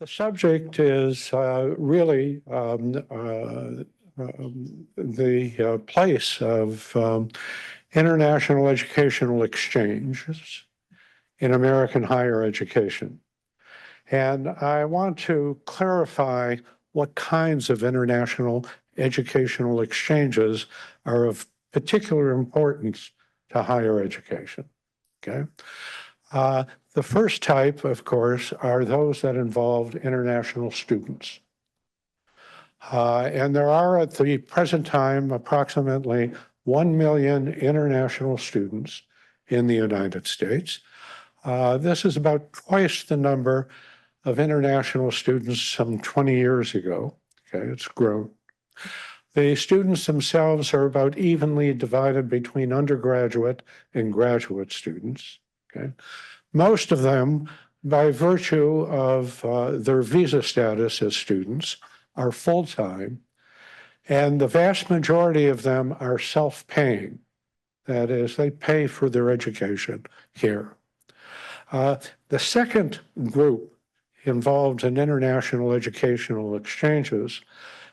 The subject is really the place of international educational exchanges in American higher education. And I want to clarify what kinds of international educational exchanges are of particular importance to higher education, okay? The first type, of course, are those that involved international students. And there are at the present time approximately 1 million international students in the United States. This is about twice the number of international students some 20 years ago. Okay, it's grown. The students themselves are about evenly divided between undergraduate and graduate students. Okay. Most of them, by virtue of their visa status as students, are full-time, and the vast majority of them are self-paying. That is, they pay for their education here. The second group involved in international educational exchanges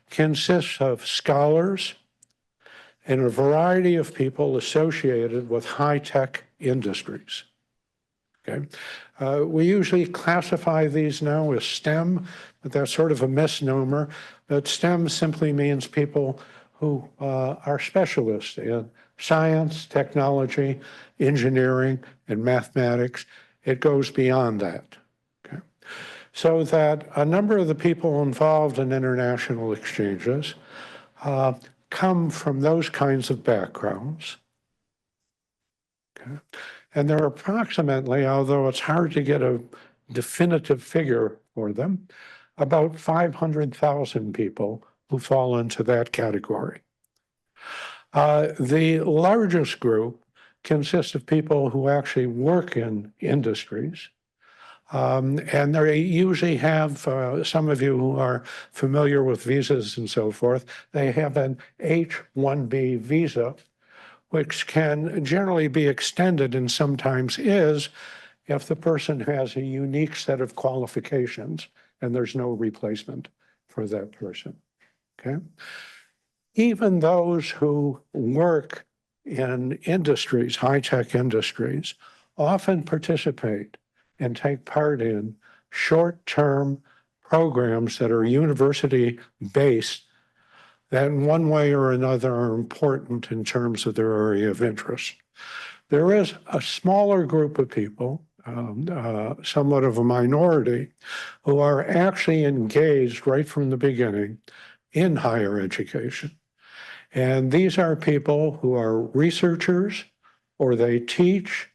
consists of scholars and a variety of people associated with high-tech industries. Okay. We usually classify these now as STEM, but that's sort of a misnomer. But STEM simply means people who are specialists in science, technology, engineering, and mathematics. It goes beyond that. Okay. So that a number of the people involved in international exchanges come from those kinds of backgrounds. Okay. And there are approximately, although it's hard to get a definitive figure for them, about 500,000 people who fall into that category. The largest group consists of people who actually work in industries. And they usually have, some of you who are familiar with visas and so forth, they have an H-1B visa, which can generally be extended and sometimes is if the person has a unique set of qualifications and there's no replacement for that person, okay? Even those who work in industries, high-tech industries, often participate and take part in short-term programs that are university-based that in one way or another are important in terms of their area of interest. There is a smaller group of people, somewhat of a minority, who are actually engaged right from the beginning in higher education. And these are people who are researchers, or they teach,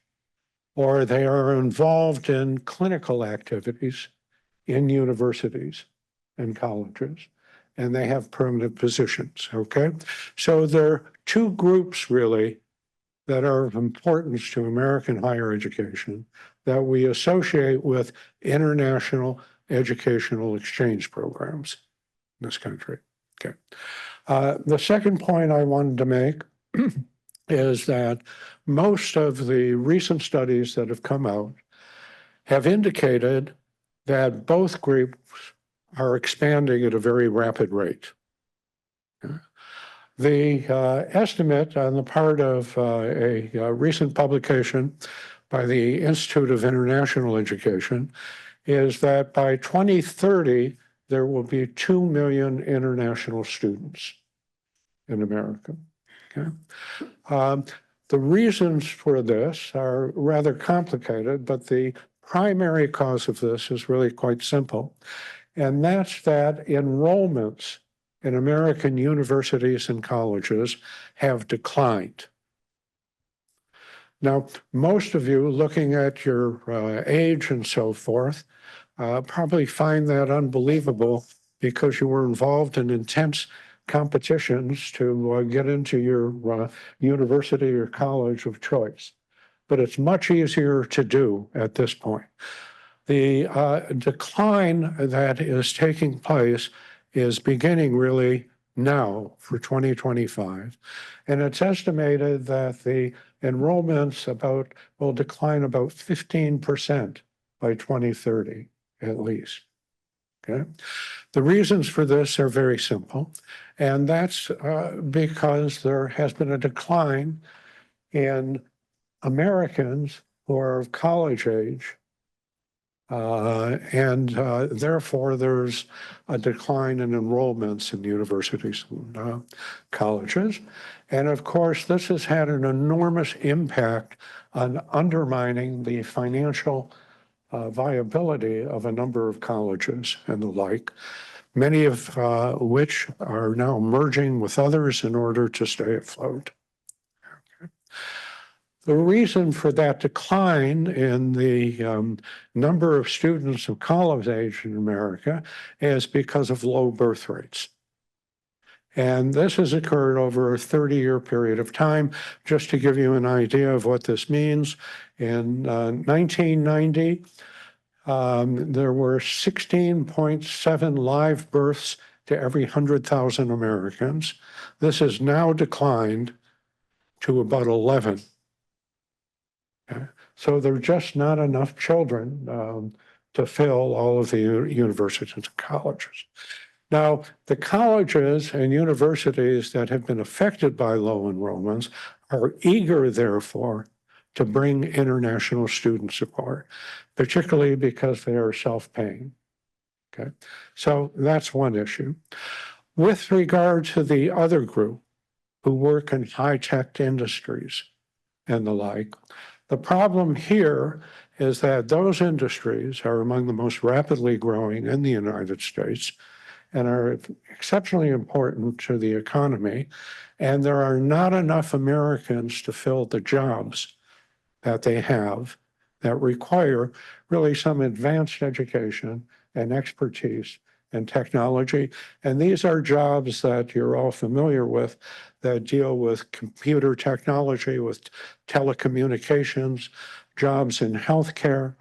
or they are involved in clinical activities in universities and colleges, and they have permanent positions, okay? So there are two groups really that are of importance to American higher education that we associate with international educational exchange programs in this country, okay? The second point I wanted to make is that most of the recent studies that have come out have indicated that both groups are expanding at a very rapid rate. The estimate on the part of a recent publication by the Institute of International Education is that by 2030, there will be 2 million international students in America. Okay? The reasons for this are rather complicated, but the primary cause of this is really quite simple. And that's that enrollments in American universities and colleges have declined. Now, most of you looking at your age and so forth probably find that unbelievable because you were involved in intense competitions to get into your university or college of choice. But it's much easier to do at this point. The decline that is taking place is beginning really now for 2025. And it's estimated that the enrollments will decline about 15% by 2030 at least. Okay. The reasons for this are very simple, and that's because there has been a decline in Americans who are of college age, and therefore there's a decline in enrollments in universities and colleges. And of course, this has had an enormous impact on undermining the financial viability of a number of colleges and the like, many of which are now merging with others in order to stay afloat. The reason for that decline in the number of students of college age in America is because of low birth rates. And this has occurred over a 30-year period of time. Just to give you an idea of what this means, in 1990, there were 16.7 live births to every 100,000 Americans. This has now declined to about 11. Okay. So there are just not enough children to fill all of the universities and colleges. Now, the colleges and universities that have been affected by low enrollments are eager, therefore, to bring international student support, particularly because they are self-paying. Okay, so that's one issue. With regard to the other group who work in high-tech industries and the like, the problem here is that those industries are among the most rapidly growing in the United States and are exceptionally important to the economy, and there are not enough Americans to fill the jobs that they have that require really some advanced education and expertise and technology. And these are jobs that you're all familiar with that deal with computer technology, with telecommunications, jobs in healthcare,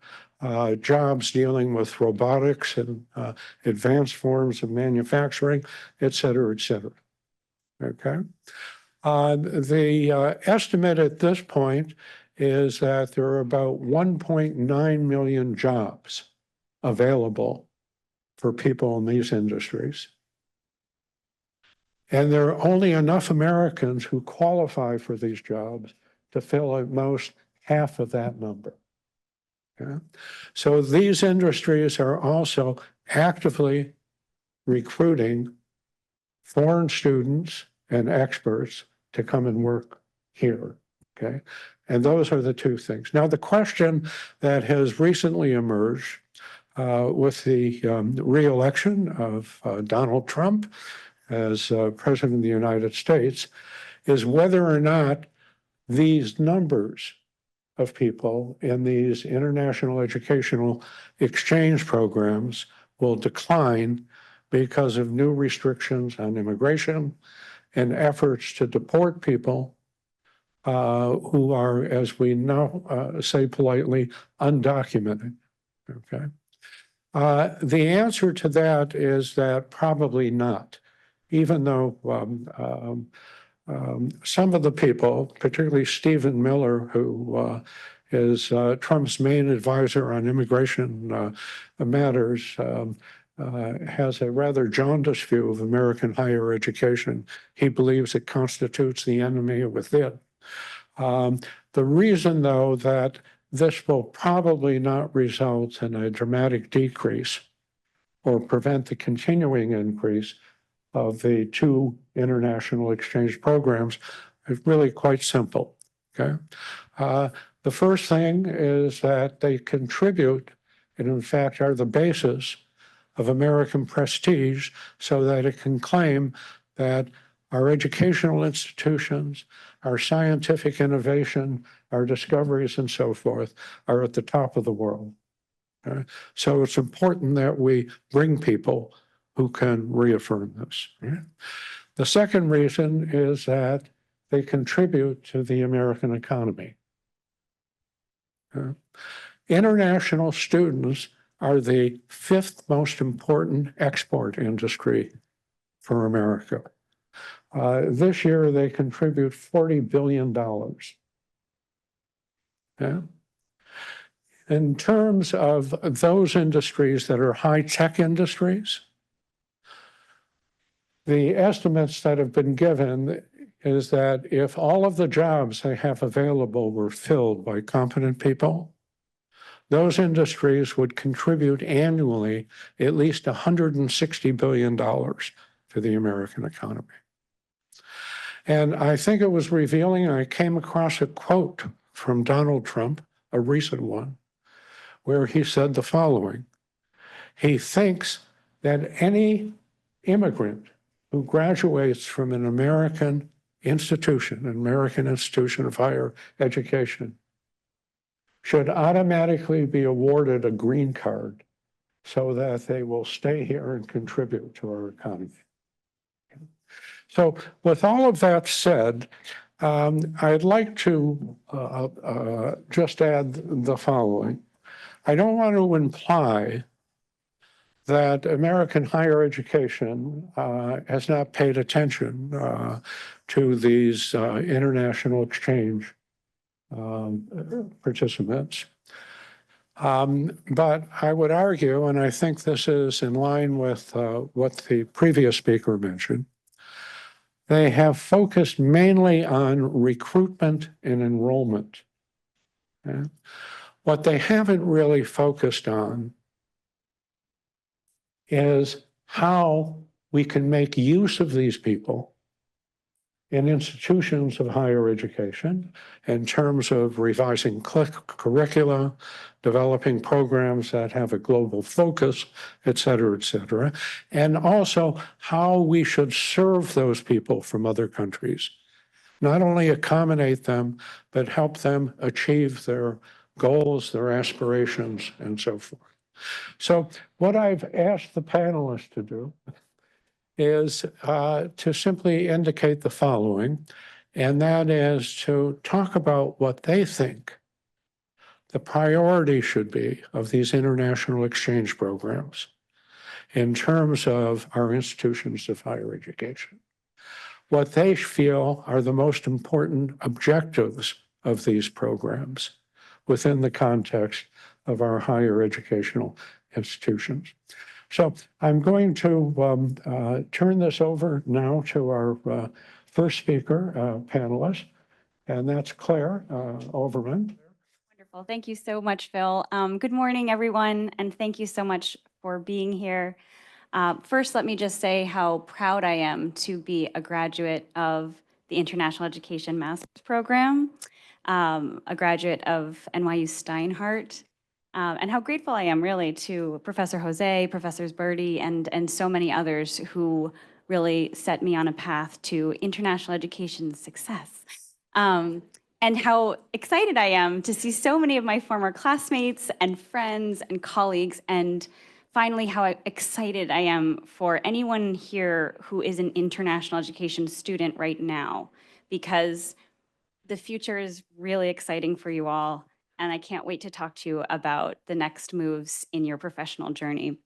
jobs dealing with robotics and advanced forms of manufacturing, et cetera, et cetera. Okay. The estimate at this point is that there are about 1.9 million jobs available for people in these industries. And there are only enough Americans who qualify for these jobs to fill at most half of that number. Okay? So these industries are also actively recruiting foreign students and experts to come and work here. Okay? And those are the two things. Now, the question that has recently emerged with the re-election of Donald Trump as President of the United States is whether or not these numbers of people in these international educational exchange programs will decline because of new restrictions on immigration and efforts to deport people who are, as we now say politely, undocumented. Okay. The answer to that is that probably not, even though some of the people, particularly Stephen Miller, who is Trump's main advisor on immigration matters, has a rather jaundiced view of American higher education. He believes it constitutes the enemy within. The reason, though, that this will probably not result in a dramatic decrease or prevent the continuing increase of the two international exchange programs is really quite simple. Okay. The first thing is that they contribute and, in fact, are the basis of American prestige so that it can claim that our educational institutions, our scientific innovation, our discoveries and so forth are at the top of the world. Okay? So it's important that we bring people who can reaffirm this. Right? The second reason is that they contribute to the American economy. International students are the fifth most important export industry for America. This year, they contribute $40 billion. Yeah? In terms of those industries that are high-tech industries, the estimates that have been given is that if all of the jobs they have available were filled by competent people, those industries would contribute annually at least $160 billion to the American economy. And I think it was revealing. I came across a quote from Donald Trump, a recent one, where he said the following. He thinks that any immigrant who graduates from an American institution of higher education, should automatically be awarded a green card so that they will stay here and contribute to our economy. So with all of that said, I'd like to just add the following. I don't want to imply that American higher education has not paid attention to these international exchange participants. But I would argue, and I think this is in line with what the previous speaker mentioned, they have focused mainly on recruitment and enrollment. Okay? What they haven't really focused on is how we can make use of these people in institutions of higher education in terms of revising curricula, developing programs that have a global focus, et cetera, and also how we should serve those people from other countries. Not only accommodate them, but help them achieve their goals, their aspirations, and so forth. So what I've asked the panelists to do is to simply indicate the following, and that is to talk about what they think the priority should be of these international exchange programs in terms of our institutions of higher education, what they feel are the most important objectives of these programs within the context of our higher educational institutions. So I'm going to turn this over now to our first speaker, panelist, and that's Clare Overmann. Wonderful. Thank you so much, Phil. Good morning, everyone, and thank you so much for being here. First, let me just say how proud I am to be a graduate of the International Education Master's Program, a graduate of NYU Steinhardt, and how grateful I am really to Professor Hosay, Professors Birdie, and so many others who really set me on a path to international education success. And how excited I am to see so many of my former classmates and friends and colleagues, and finally how excited I am for anyone here who is an international education student right now, because the future is really exciting for you all, and I can't wait to talk to you about the next moves in your professional journey.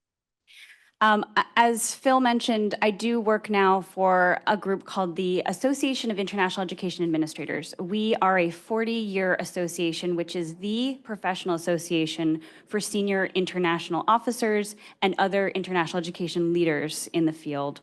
As Phil mentioned, I do work now for a group called the Association of International Education Administrators. We are a 40-year association, which is the professional association for senior international officers and other international education leaders in the field.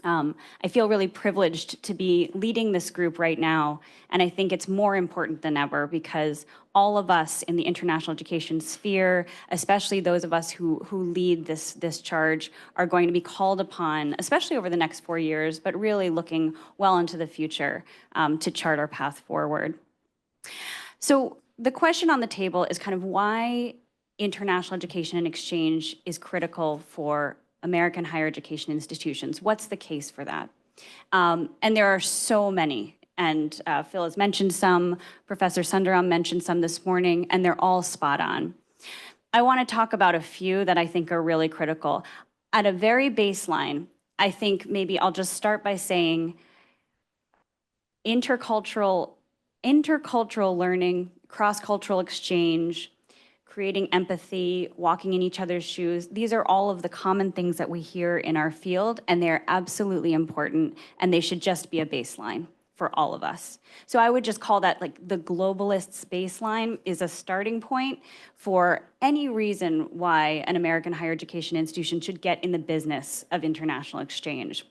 I feel really privileged to be leading this group right now, and I think it's more important than ever because all of us in the international education sphere, especially those of us who lead this charge, are going to be called upon, especially over the next 4 years, but really looking well into the future to chart our path forward. So the question on the table is kind of why international education and exchange is critical for American higher education institutions. What's the case for that? And there are so many, and Phil has mentioned some, Professor Sundaram mentioned some this morning, and they're all spot on. I want to talk about a few that I think are really critical. At a very baseline, I think maybe I'll just start by saying intercultural learning, cross-cultural exchange, creating empathy, walking in each other's shoes. These are all of the common things that we hear in our field, and they're absolutely important, and they should just be a baseline for all of us. So I would just call that like the globalist's baseline is a starting point for any reason why an American higher education institution should get in the business of international exchange.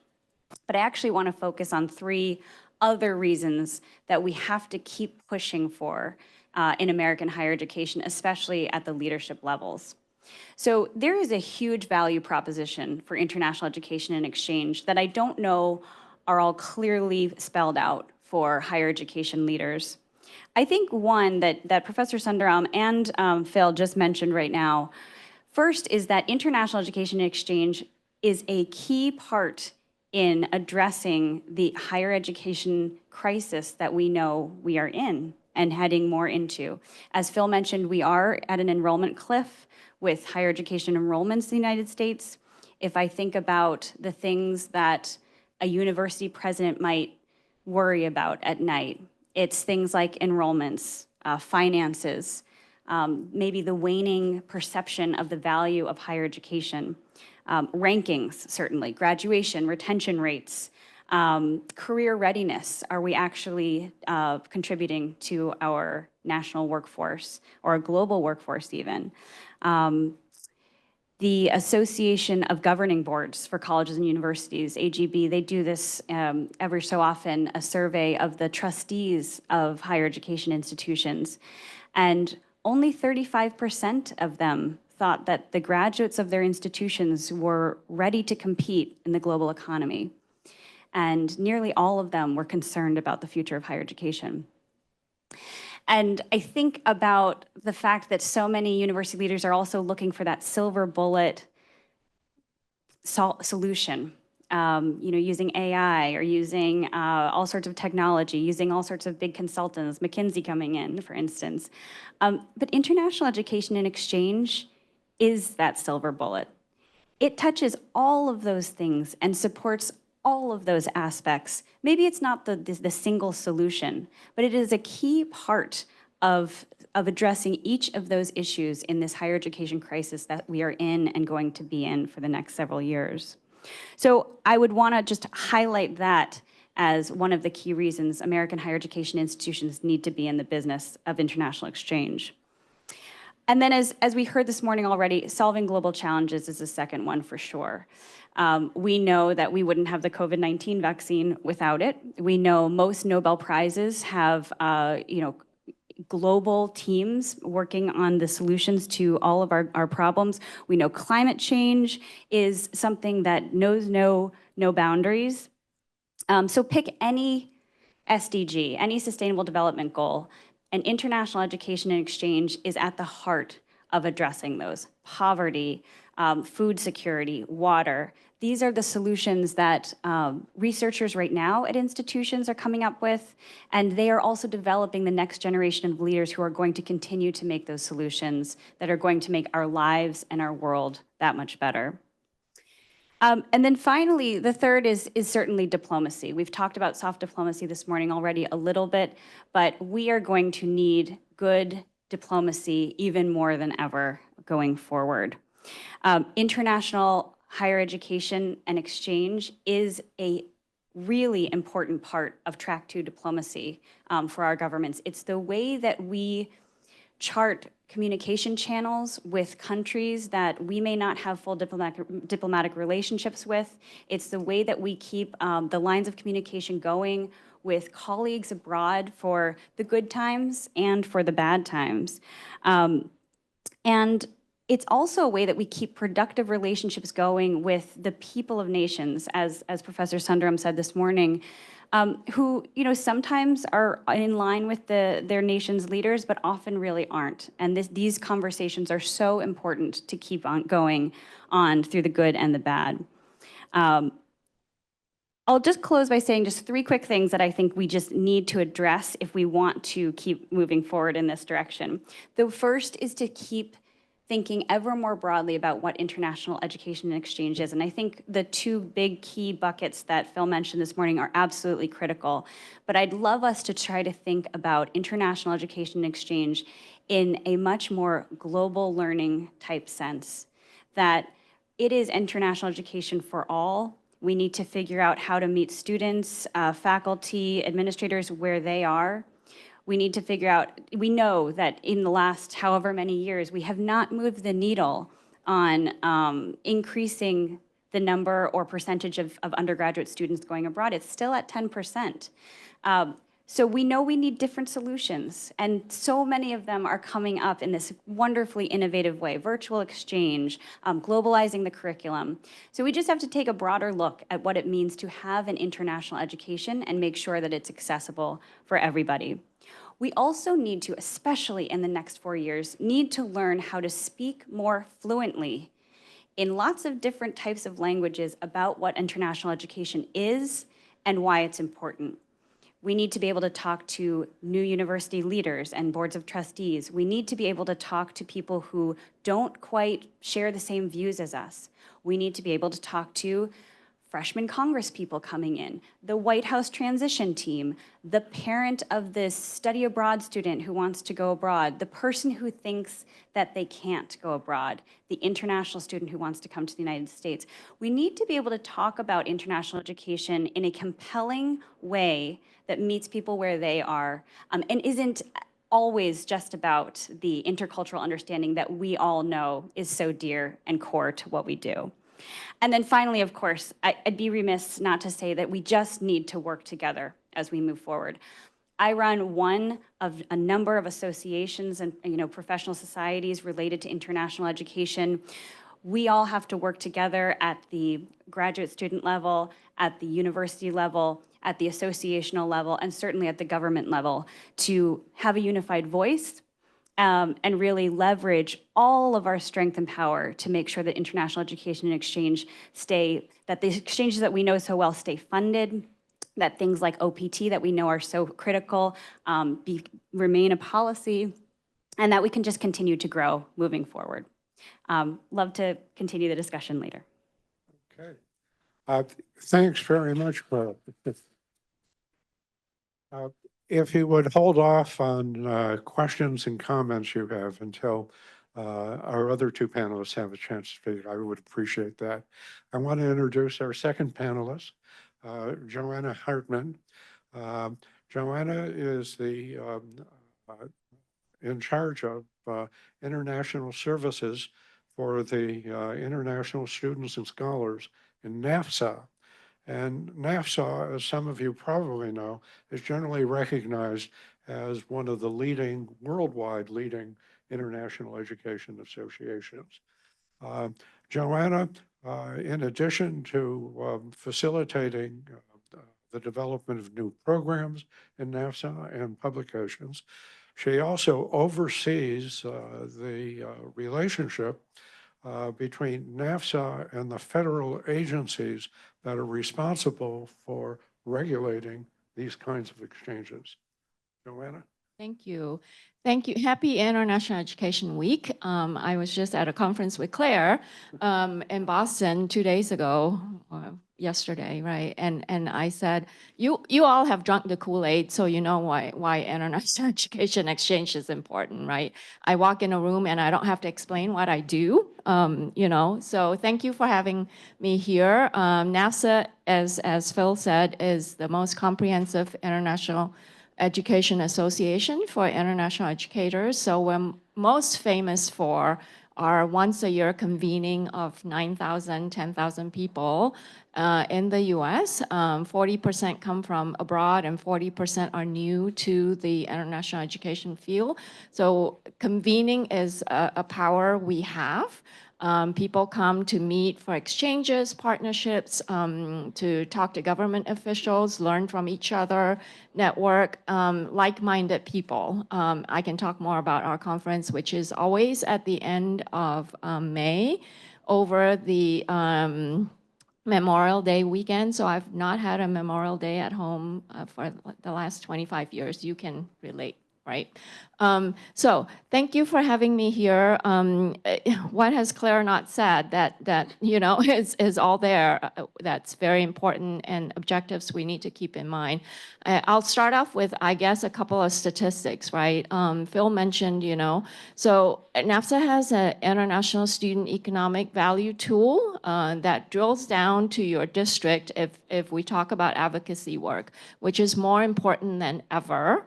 But I actually want to focus on 3 other reasons that we have to keep pushing for in American higher education, especially at the leadership levels. So there is a huge value proposition for international education and exchange that I don't know are all clearly spelled out for higher education leaders. I think one that Professor Sundaram and Phil just mentioned right now, first is that international education and exchange is a key part in addressing the higher education crisis that we know we are in and heading more into. As Phil mentioned, we are at an enrollment cliff with higher education enrollments in the United States. If I think about the things that a university president might worry about at night, it's things like enrollments, finances, maybe the waning perception of the value of higher education, rankings, certainly, graduation, retention rates, career readiness. Are we actually contributing to our national workforce or a global workforce even? The Association of Governing Boards for Colleges and Universities, AGB, they do this every so often, a survey of the trustees of higher education institutions. And only 35% of them thought that the graduates of their institutions were ready to compete in the global economy. And nearly all of them were concerned about the future of higher education. And I think about the fact that so many university leaders are also looking for that silver bullet solution, using AI or using all sorts of technology, using all sorts of big consultants, McKinsey coming in, for instance. But international education and exchange is that silver bullet. It touches all of those things and supports all of those aspects. Maybe it's not the single solution, but it is a key part of addressing each of those issues in this higher education crisis that we are in and going to be in for the next several years. So I would want to just highlight that as one of the key reasons American higher education institutions need to be in the business of international exchange. And then as we heard this morning already, solving global challenges is the second one for sure. We know that we wouldn't have the COVID-19 vaccine without it. We know most Nobel Prizes have, global teams working on the solutions to all of our problems. We know climate change is something that knows no boundaries. So pick any SDG, any sustainable development goal, and international education and exchange is at the heart of addressing those. Poverty, food security, water. These are the solutions that researchers right now at institutions are coming up with, and they are also developing the next generation of leaders who are going to continue to make those solutions that are going to make our lives and our world that much better. And then finally, the third is certainly diplomacy. We've talked about soft diplomacy this morning already a little bit, but we are going to need good diplomacy even more than ever going forward. International higher education and exchange is a really important part of Track 2 diplomacy for our governments. It's the way that we chart communication channels with countries that we may not have full diplomatic relationships with. It's the way that we keep the lines of communication going with colleagues abroad for the good times and for the bad times. And it's also a way that we keep productive relationships going with the people of nations, as Professor Sundaram said this morning, who sometimes are in line with their nation's leaders, but often really aren't. And these conversations are so important to keep on going on through the good and the bad. I'll just close by saying just 3 quick things that I think we just need to address if we want to keep moving forward in this direction. The first is to keep thinking ever more broadly about what international education and exchange is. And I think the 2 big key buckets that Phil mentioned this morning are absolutely critical. But I'd love us to try to think about international education and exchange in a much more global learning type sense, that it is international education for all, We need to figure out how to meet students, faculty, administrators where they are. We need to figure out, we know that in the last however many years, we have not moved the needle on increasing the number or percentage of undergraduate students going abroad. It's still at 10%. So we know we need different solutions, and so many of them are coming up in this wonderfully innovative way: virtual exchange, globalizing the curriculum. So we just have to take a broader look at what it means to have an international education and make sure that it's accessible for everybody. We also need to, especially in the next 4 years, need to learn how to speak more fluently in lots of different types of languages about what international education is and why it's important. We need to be able to talk to new university leaders and boards of trustees. We need to be able to talk to people who don't quite share the same views as us. We need to be able to talk to freshman Congress people coming in, the White House transition team, the parent of this study abroad student who wants to go abroad, the person who thinks that they can't go abroad, the international student who wants to come to the United States. We need to be able to talk about international education in a compelling way that meets people where they are, and isn't always just about the intercultural understanding that we all know is so dear and core to what we do. And then finally, of course, I'd be remiss not to say that we just need to work together as we move forward. I run one of a number of associations and professional societies related to international education. We all have to work together at the graduate student level, at the university level, at the associational level, and certainly at the government level to have a unified voice and really leverage all of our strength and power to make sure that international education and exchange that the exchanges that we know so well stay funded, that things like OPT that we know are so critical remain a policy, and that we can just continue to grow moving forward. Love to continue the discussion later. Okay. Thanks very much, Clare. If you would hold off on questions and comments you have until our other two panelists have a chance to speak, I would appreciate that. I want to introduce our second panelist, Joann Hartmann. Joann is in charge of international services for the international students and scholars in NAFSA. And NAFSA, as some of you probably know, is generally recognized as one of the worldwide leading international education associations. Joann, in addition to facilitating the development of new programs in NAFSA and publications, she also oversees the relationship between NAFSA and the federal agencies that are responsible for regulating these kinds of exchanges. Joann? Thank you. Thank you. Happy International Education Week. I was just at a conference with Clare in Boston 2 days ago, yesterday, right? And I said, you all have drunk the Kool-Aid, so you know why international education exchange is important, right? I walk in a room and I don't have to explain what I do, So thank you for having me here. NAFSA, as Phil said, is the most comprehensive international education association for international educators. So we're most famous for our once-a-year convening of 9,000, 10,000 people in the US. 40% come from abroad and 40% are new to the international education field. So convening is a power we have. People come to meet for exchanges, partnerships, to talk to government officials, learn from each other, network, like-minded people. I can talk more about our conference, which is always at the end of May over the Memorial Day weekend. So I've not had a Memorial Day at home for the last 25 years. You can relate, right? So thank you for having me here. What has Clare not said that is all there? That's very important, and objectives we need to keep in mind. I'll start off with, I guess, a couple of statistics, right? Phil mentioned, so NAFSA has an international student economic value tool. that drills down to your district if we talk about advocacy work, which is more important than ever.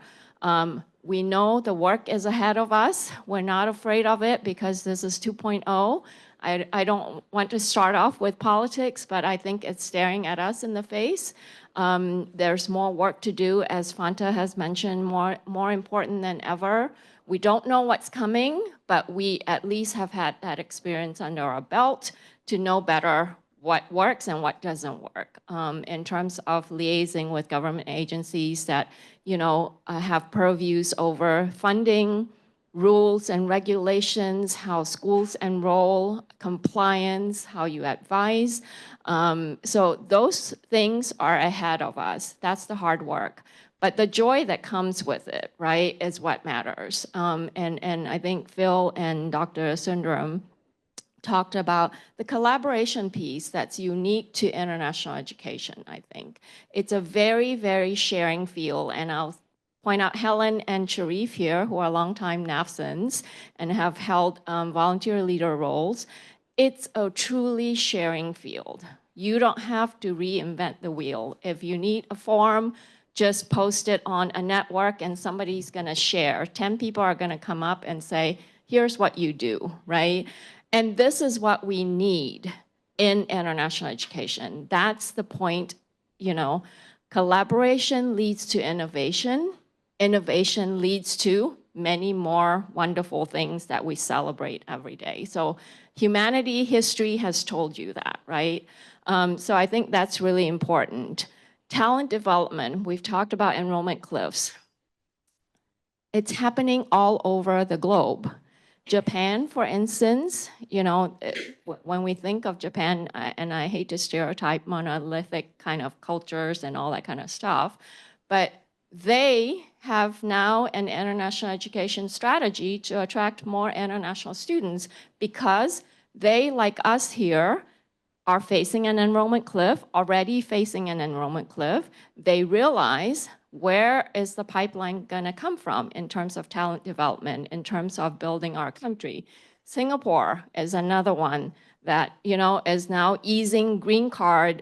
We know the work is ahead of us. We're not afraid of it because this is 2.0. I don't want to start off with politics, but I think it's staring at us in the face. There's more work to do, as Fanta has mentioned, more important than ever. We don't know what's coming, but we at least have had that experience under our belt to know better what works and what doesn't work in terms of liaising with government agencies that, have purviews over funding, rules and regulations, how schools enroll, compliance, how you advise. So those things are ahead of us. That's the hard work. But the joy that comes with it, right, is what matters. And I think Phil and Dr. Sundaram talked about the collaboration piece that's unique to international education, I think. It's a very, very sharing field, and I'll point out Helen and Sharif here, who are longtime NAFSAns and have held volunteer leader roles. It's a truly sharing field. You don't have to reinvent the wheel. If you need a form, just post it on a network and somebody's gonna share. 10 people are gonna come up and say, here's what you do, right? And this is what we need in international education. That's the point, collaboration leads to innovation. Innovation leads to many more wonderful things that we celebrate every day. So humanity history has told you that, right? So I think that's really important. Talent development, we've talked about enrollment cliffs. It's happening all over the globe. Japan, for instance, when we think of Japan, and I hate to stereotype monolithic kind of cultures and all that kind of stuff, but they have now an international education strategy to attract more international students because they, like us here, are facing an enrollment cliff, already facing an enrollment cliff. They realize, where is the pipeline gonna come from in terms of talent development, in terms of building our country? Singapore is another one that is now easing green card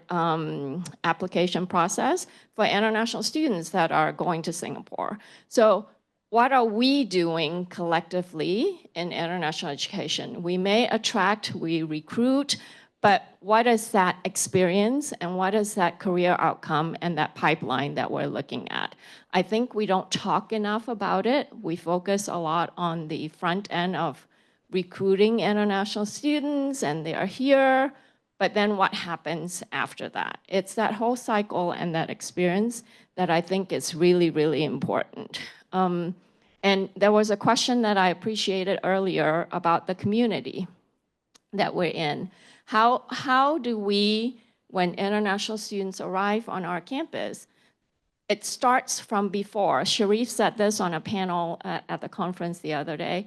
application process for international students that are going to Singapore. So what are we doing collectively in international education? We may attract, we recruit, but what is that experience and what is that career outcome and that pipeline that we're looking at? I think we don't talk enough about it. We focus a lot on the front end of recruiting international students and they are here, but then what happens after that? It's that whole cycle and that experience that I think is really, really important. And there was a question that I appreciated earlier about the community that we're in. How do we, when international students arrive on our campus, it starts from before. Sharif said this on a panel at the conference the other day.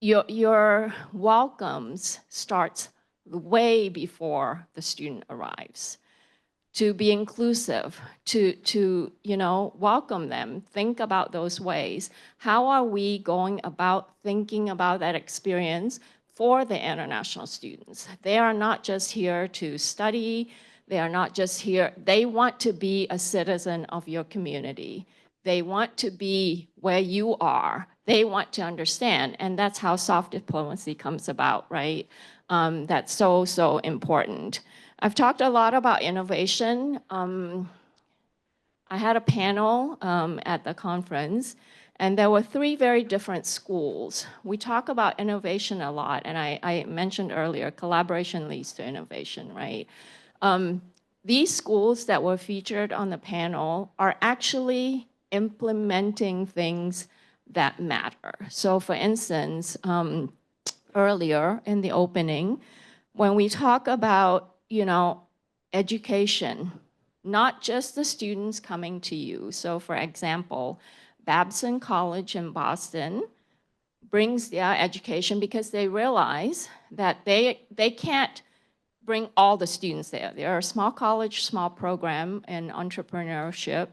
Your welcomes starts way before the student arrives. To be inclusive, to welcome them, think about those ways. How are we going about thinking about that experience for the international students? They are not just here to study, they are not just here, they want to be a citizen of your community. They want to be where you are. They want to understand, and that's how soft diplomacy comes about, right? That's so, so important. I've talked a lot about innovation. I had a panel at the conference, and there were 3 very different schools. We talk about innovation a lot, and I mentioned earlier, collaboration leads to innovation, right? These schools that were featured on the panel are actually implementing things that matter. So for instance, earlier in the opening, when we talk about, education, not just the students coming to you. So for example, Babson College in Boston brings their education because they realize that they can't bring all the students there. They're a small college, small program in entrepreneurship.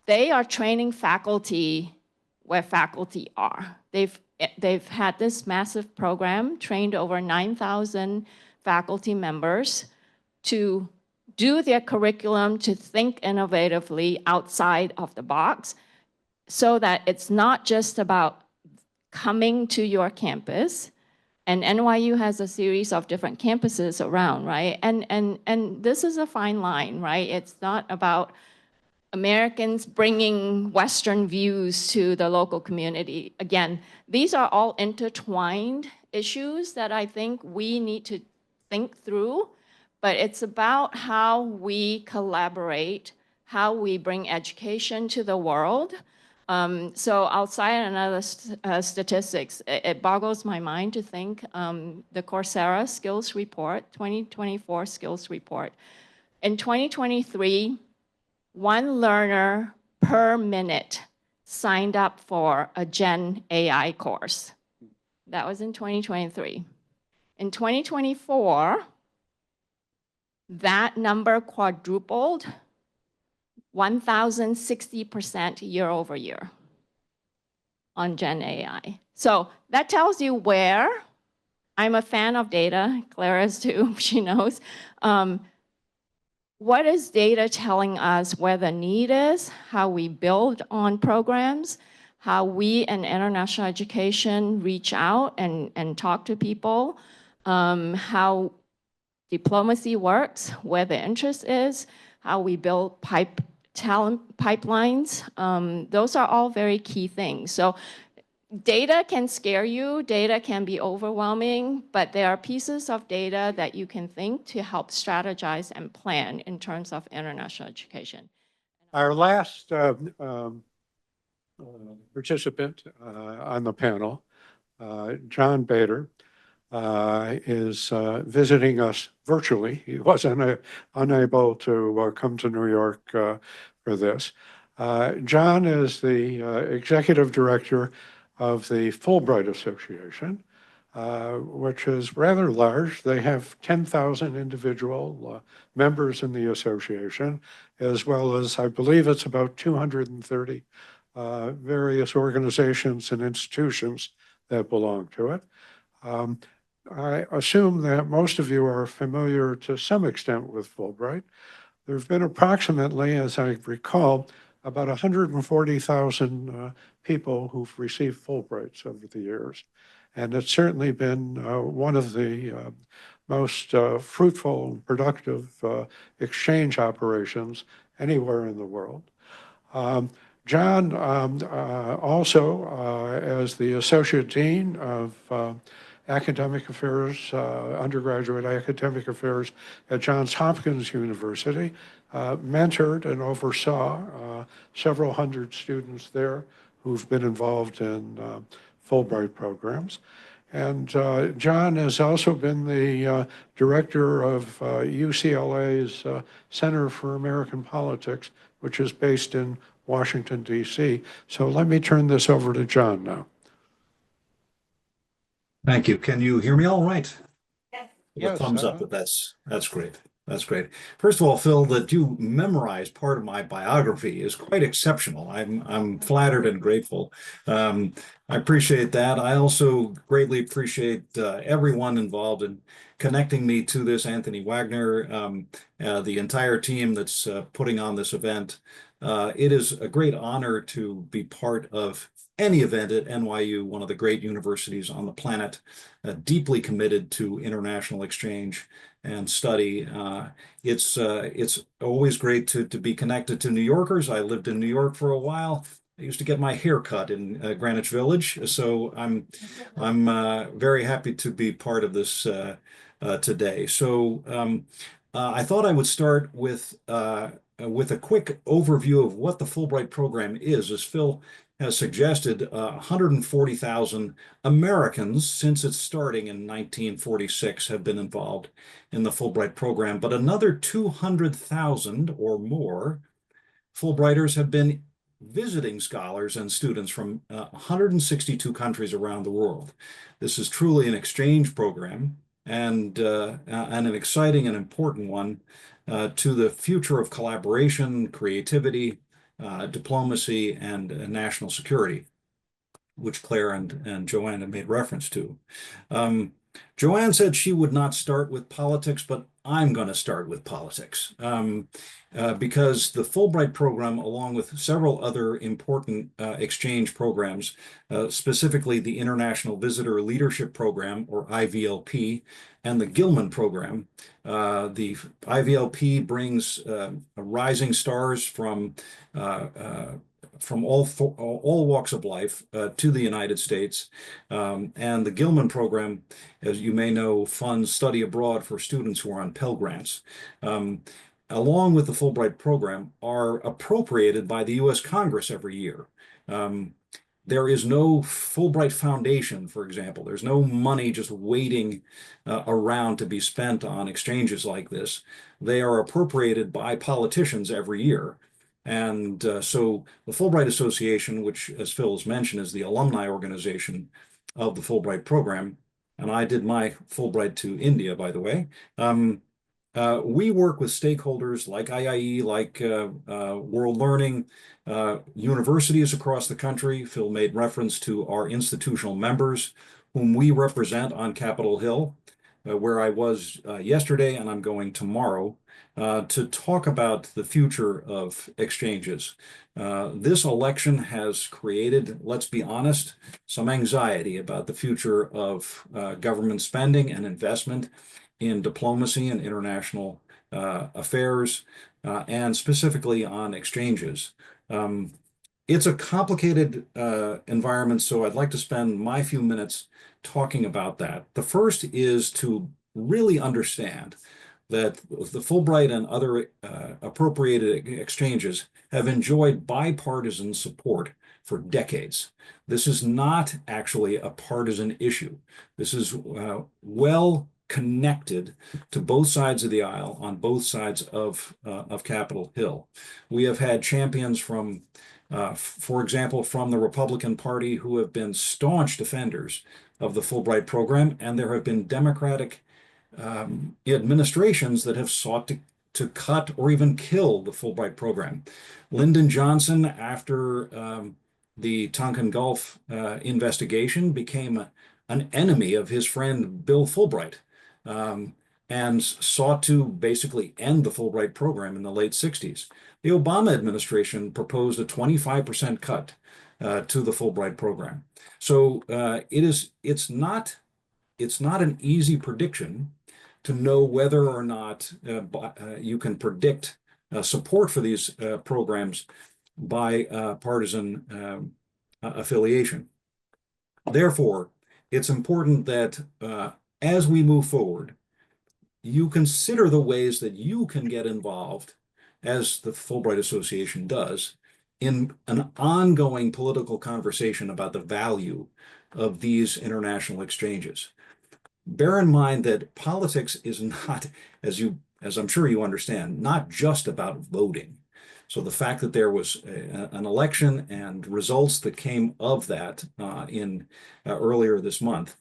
They are training faculty where faculty are. They've they've had this massive program, trained over 9,000 faculty members to do their curriculum, to think innovatively outside of the box, so that it's not just about coming to your campus. And NYU has a series of different campuses around, right? And this is a fine line, right? It's not about Americans bringing Western views to the local community. Again, these are all intertwined issues that I think we need to think through, but it's about how we collaborate, how we bring education to the world. So outside another statistics, it boggles my mind to think the Coursera skills report, 2024 skills report. In 2023, one learner per minute signed up for a Gen AI course. That was in 2023. In 2024, that number quadrupled, 1,060% year over year on Gen AI. So that tells you where. I'm a fan of data, Clare is too, she knows. What is data telling us where the need is, how we build on programs, how we in international education reach out and talk to people, how diplomacy works, where the interest is, how we build talent pipelines. Those are all very key things. So data can scare you, data can be overwhelming, but there are pieces of data that you can think to help strategize and plan in terms of international education. Our last participant on the panel, John Bader, is visiting us virtually. He was unable to come to New York for this. John is the executive director of the Fulbright Association, which is rather large. They have 10,000 individual members in the association, as well as, I believe it's about 230 various organizations and institutions that belong to it. I assume that most of you are familiar to some extent with Fulbright. There have been approximately, as I recall, about 140,000 people who've received Fulbrights over the years. And it's certainly been one of the most fruitful and productive exchange operations anywhere in the world. John also, as the Associate Dean of Academic Affairs, Undergraduate Academic Affairs at Johns Hopkins University, mentored and oversaw several hundred students there who've been involved in Fulbright programs. And John has also been the director of UCLA's Center for American Politics, which is based in Washington, D.C. So let me turn this over to John now. Thank you. Can you hear me all right? Yes. Thumbs up, but that's great. That's great. First of all, Phil, that you memorized part of my biography is quite exceptional. I'm flattered and grateful. I appreciate that. I also greatly appreciate everyone involved in connecting me to this, Anthony Wagner, the entire team that's putting on this event. It is a great honor to be part of any event at NYU, one of the great universities on the planet, deeply committed to international exchange and study. It's always great to be connected to New Yorkers. I lived in New York for a while. I used to get my hair cut in Greenwich Village, so I'm very happy to be part of this today. So I thought I would start with a quick overview of what the Fulbright program is. As Phil has suggested, 140,000 Americans since its starting in 1946 have been involved in the Fulbright program, but another 200,000 or more Fulbrighters have been visiting scholars and students from 162 countries around the world. This is truly an exchange program and an exciting and important one to the future of collaboration, creativity, diplomacy, and national security. which Clare and Joann have made reference to. Joann said she would not start with politics, but I'm going to start with politics because the Fulbright program, along with several other important exchange programs, specifically the International Visitor Leadership Program, or IVLP, and the Gilman program. The IVLP brings rising stars from all walks of life to the United States. And the Gilman program, as you may know, funds study abroad for students who are on Pell Grants. Along with the Fulbright program, are appropriated by the U.S. Congress every year. There is no Fulbright Foundation, for example. There's no money just waiting around to be spent on exchanges like this. They are appropriated by politicians every year. And so the Fulbright Association, which, as Phil has mentioned, is the alumni organization of the Fulbright program, and I did my Fulbright to India, by the way, we work with stakeholders like IIE, like World Learning, universities across the country. Phil made reference to our institutional members, whom we represent on Capitol Hill, where I was yesterday, and I'm going tomorrow, to talk about the future of exchanges. This election has created, let's be honest, some anxiety about the future of government spending and investment in diplomacy and international affairs, and specifically on exchanges. It's a complicated environment, so I'd like to spend my few minutes talking about that. The first is to really understand that the Fulbright and other appropriated exchanges have enjoyed bipartisan support for decades. This is not actually a partisan issue. This is well connected to both sides of the aisle on both sides of Capitol Hill. We have had champions from, for example, from the Republican Party who have been staunch defenders of the Fulbright program, and there have been Democratic administrations that have sought to cut or even kill the Fulbright program. Lyndon Johnson, after the Tonkin Gulf investigation, became an enemy of his friend Bill Fulbright, and sought to basically end the Fulbright program in the late 60s. The Obama administration proposed a 25% cut to the Fulbright program. So it's not an easy prediction to know whether or not you can predict support for these programs by partisan affiliation. Therefore, it's important that as we move forward, you consider the ways that you can get involved, as the Fulbright Association does, in an ongoing political conversation about the value of these international exchanges. Bear in mind that politics is not, as I'm sure you understand, not just about voting. So the fact that there was an election and results that came of that earlier this month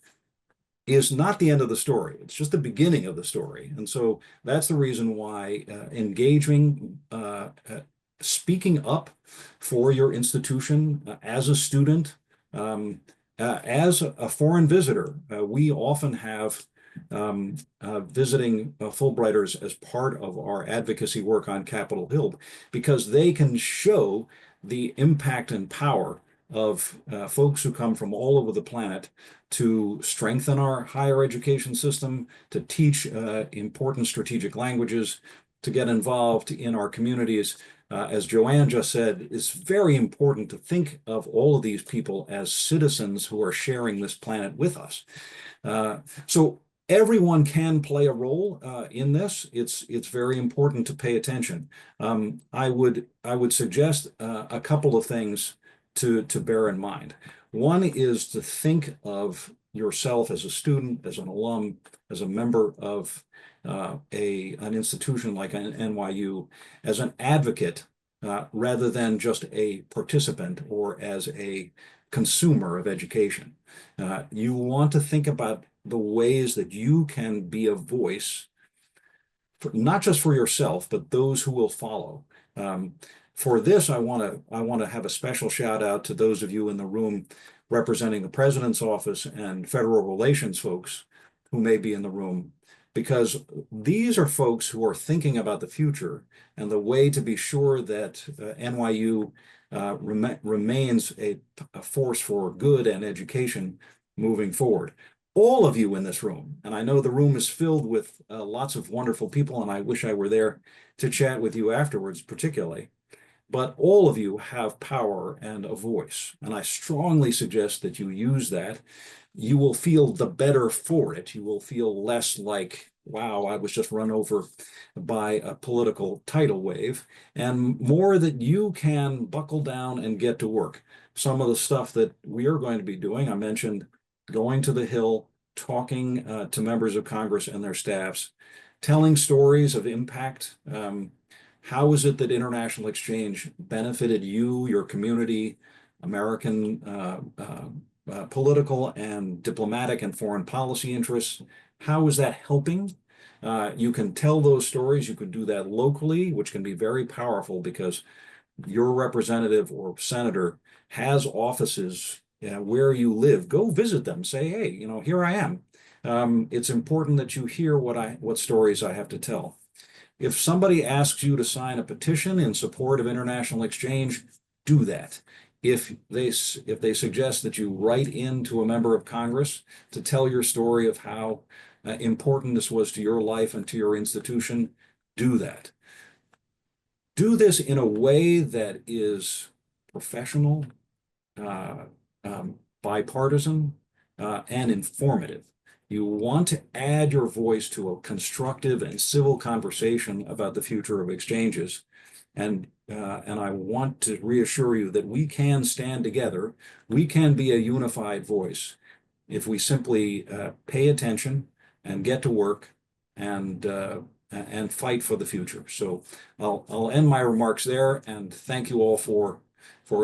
is not the end of the story. It's just the beginning of the story. And so that's the reason why engaging, speaking up for your institution as a student, as a foreign visitor. We often have visiting Fulbrighters as part of our advocacy work on Capitol Hill, because they can show the impact and power of folks who come from all over the planet to strengthen our higher education system, to teach important strategic languages, to get involved in our communities. As Joann just said, it's very important to think of all of these people as citizens who are sharing this planet with us. So everyone can play a role in this. It's very important to pay attention. I would suggest a couple of things to bear in mind. One is to think of yourself as a student, as an alum, as a member of an institution like NYU, as an advocate rather than just a participant or as a consumer of education. You want to think about the ways that you can be a voice, not just for yourself, but those who will follow. For this, I want to have a special shout out to those of you in the room representing the president's office and federal relations folks who may be in the room, because these are folks who are thinking about the future and the way to be sure that NYU remains a force for good and education moving forward. All of you in this room, and I know the room is filled with lots of wonderful people, and I wish I were there to chat with you afterwards, particularly. But all of you have power and a voice, and I strongly suggest that you use that. You will feel the better for it. You will feel less like, wow, I was just run over by a political tidal wave, and more that you can buckle down and get to work. Some of the stuff that we are going to be doing, I mentioned going to the Hill, talking to members of Congress and their staffs, telling stories of impact. How is it that international exchange benefited you, your community, American political and diplomatic and foreign policy interests? How is that helping? You can tell those stories. You can do that locally, which can be very powerful because your representative or senator has offices where you live. Go visit them. Say, hey, here I am. It's important that you hear what stories I have to tell. If somebody asks you to sign a petition in support of international exchange, do that. If they suggest that you write into a member of Congress to tell your story of how important this was to your life and to your institution, do that. Do this in a way that is professional, bipartisan, and informative. You want to add your voice to a constructive and civil conversation about the future of exchanges. And I want to reassure you that we can stand together. We can be a unified voice if we simply pay attention and get to work and fight for the future. So I'll end my remarks there, and thank you all for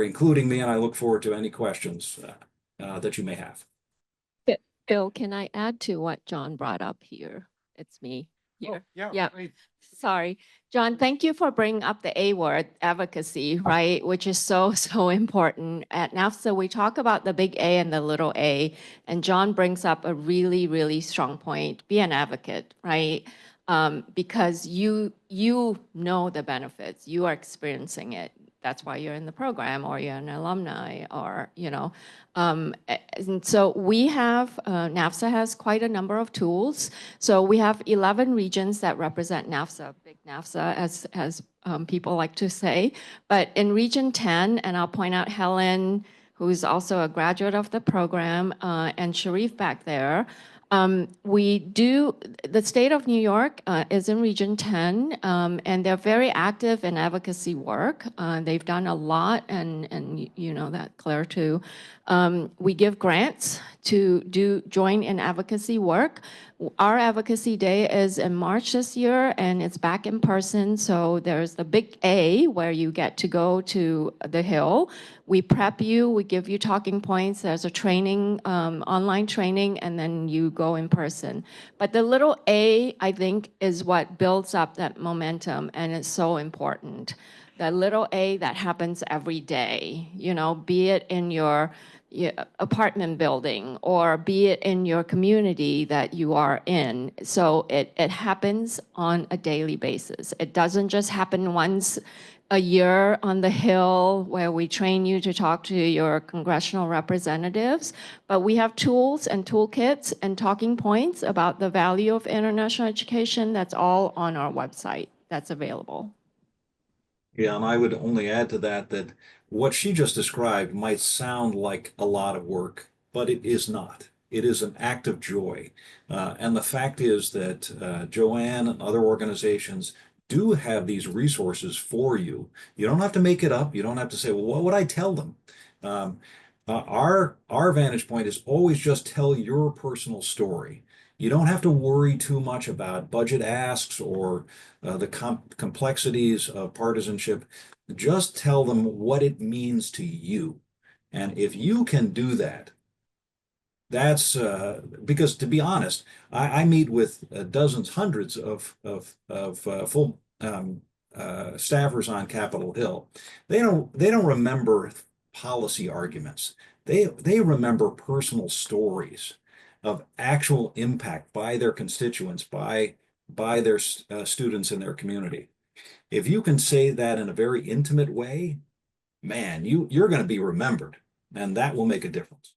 including me, and I look forward to any questions that you may have. Bill, can I add to what John brought up here? It's me here. Oh, Yeah. great. Sorry, John, thank you for bringing up the A word, advocacy, right? Which is so, so important. At NAFSA, we talk about the big A and the little a, and John brings up a really, really strong point. Be an advocate, right? Because you know the benefits, you are experiencing it. That's why you're in the program, or you're an alumni, or, and so we have, NAFSA has quite a number of tools. So we have 11 regions that represent NAFSA, big NAFSA, as people like to say. But in Region 10, and I'll point out Helen, who's also a graduate of the program, and Sharif back there, the state of New York is in Region 10, and they're very active in advocacy work. They've done a lot, and you know that, Claire, too. We give grants to join in advocacy work. Our advocacy day is in March this year, and it's back in person. So there's the big A, where you get to go to the Hill. We prep you, we give you talking points. There's a training, online training, and then you go in person. But the little A, I think, is what builds up that momentum, and it's so important. The little A that happens every day, be it in your apartment building, or be it in your community that you are in. So it happens on a daily basis. It doesn't just happen once a year on the Hill where we train you to talk to your congressional representatives, but we have tools and toolkits and talking points about the value of international education. That's all on our website that's available. Yeah, and I would only add to that what she just described might sound like a lot of work, but it is not. It is an act of joy. And the fact is that Joann and other organizations do have these resources for you. You don't have to make it up. You don't have to say, well, what would I tell them? Our vantage point is always just tell your personal story. You don't have to worry too much about budget asks or the complexities of partisanship. Just tell them what it means to you. And if you can do that, that's because, to be honest, I meet with dozens, hundreds of full staffers on Capitol Hill. They don't remember policy arguments. They remember personal stories of actual impact by their constituents, by their students in their community. If you can say that in a very intimate way, man, you're going to be remembered, and that will make a difference.